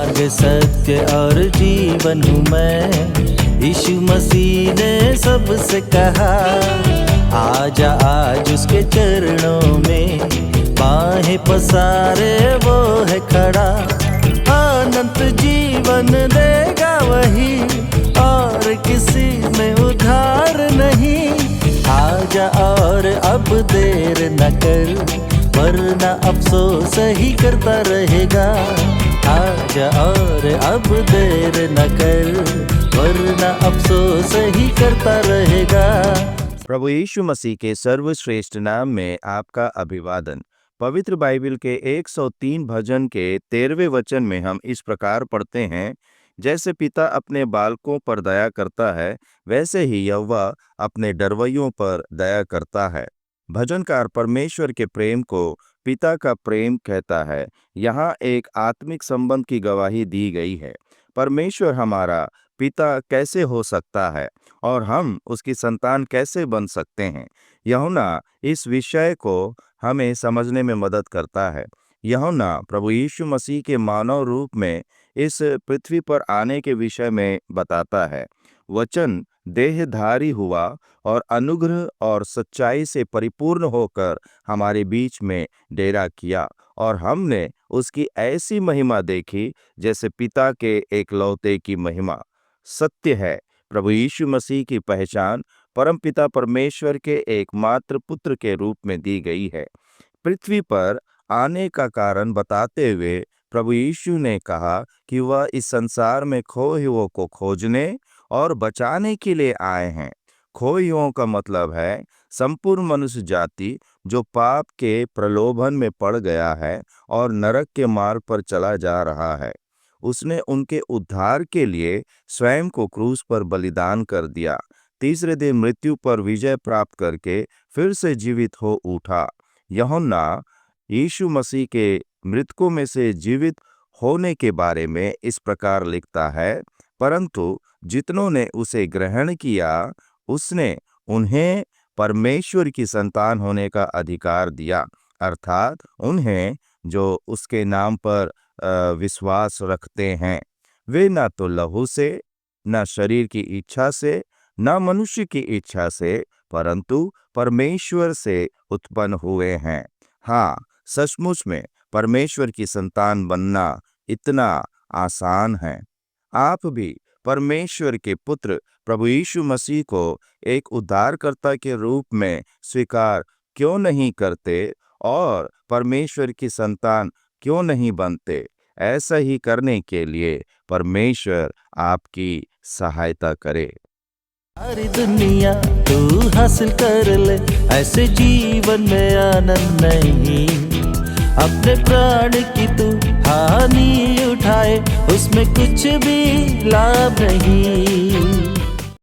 मार्ग सत्य और जीवन हूँ मैं। यीशु मसीह ने सबसे कहा, आजा आज उसके चरणों में, बाहें पसारे वो है खड़ा। अनंत जीवन देगा वही, और किसी में उधार नहीं। आजा और अब देर न कर, वरना अफसोस ही करता रहेगा। आजा और अब देर न कर, वरना अफसोस ही करता रहेगा। प्रभु यीशु मसीह के सर्वश्रेष्ठ नाम में आपका अभिवादन। पवित्र बाइबल के 103 भजन के 13वें वचन में हम इस प्रकार पढ़ते हैं, जैसे पिता अपने बालकों पर दया करता है, वैसे ही यहोवा अपने डरवैयों पर दया करता है। भजनकार परमेश्वर के प्रेम को पिता का प्रेम कहता है। यहाँ एक आत्मिक संबंध की गवाही दी गई है। परमेश्वर हमारा पिता कैसे हो सकता है और हम उसकी संतान कैसे बन सकते हैं? यूहन्ना इस विषय को हमें समझने में मदद करता है। यूहन्ना प्रभु यीशु मसीह के मानव रूप में इस पृथ्वी पर आने के विषय में बताता है। वचन देहधारी हुआ और अनुग्रह और सच्चाई से परिपूर्ण होकर हमारे बीच में डेरा किया, और हमने उसकी ऐसी महिमा देखी जैसे पिता के एकलौते की महिमा। सत्य है, प्रभु यीशु मसीह की पहचान परमपिता परमेश्वर के एकमात्र पुत्र के रूप में दी गई है। पृथ्वी पर आने का कारण बताते हुए प्रभु यीशु ने कहा कि वह इस संसार में खोए हुओं को खोजने और बचाने के लिए आए हैं। खोए हुओं का मतलब है संपूर्ण मनुष्य जाति जो पाप के प्रलोभन में पड़ गया है और नरक के मार्ग पर चला जा रहा है। उसने उनके उद्धार के लिए स्वयं को क्रूस पर बलिदान कर दिया। तीसरे दिन मृत्यु पर विजय प्राप्त करके फिर से जीवित हो उठा। यूहन्ना यीशु मसीह के मृतकों में से जीवित होने के बारे में इस प्रकार लिखता है, परंतु जितनों ने उसे ग्रहण किया, उसने उन्हें परमेश्वर की संतान होने का अधिकार दिया, अर्थात उन्हें जो उसके नाम पर विश्वास रखते हैं। वे न तो लहू से, न शरीर की इच्छा से, न मनुष्य की इच्छा से, परंतु परमेश्वर से उत्पन्न हुए हैं। हाँ, सचमुच में परमेश्वर की संतान बनना इतना आसान है। आप भी परमेश्वर के पुत्र प्रभु यीशु मसीह को एक उद्धारकर्ता के रूप में स्वीकार क्यों नहीं करते और परमेश्वर की संतान क्यों नहीं बनते? ऐसा ही करने के लिए परमेश्वर आपकी सहायता करे। सारी दुनिया तू हासिल कर ले, ऐसे जीवन में आनंद नहीं। अपने प्राण की तू हानि उठाए, उसमें कुछ भी लाभ नहीं।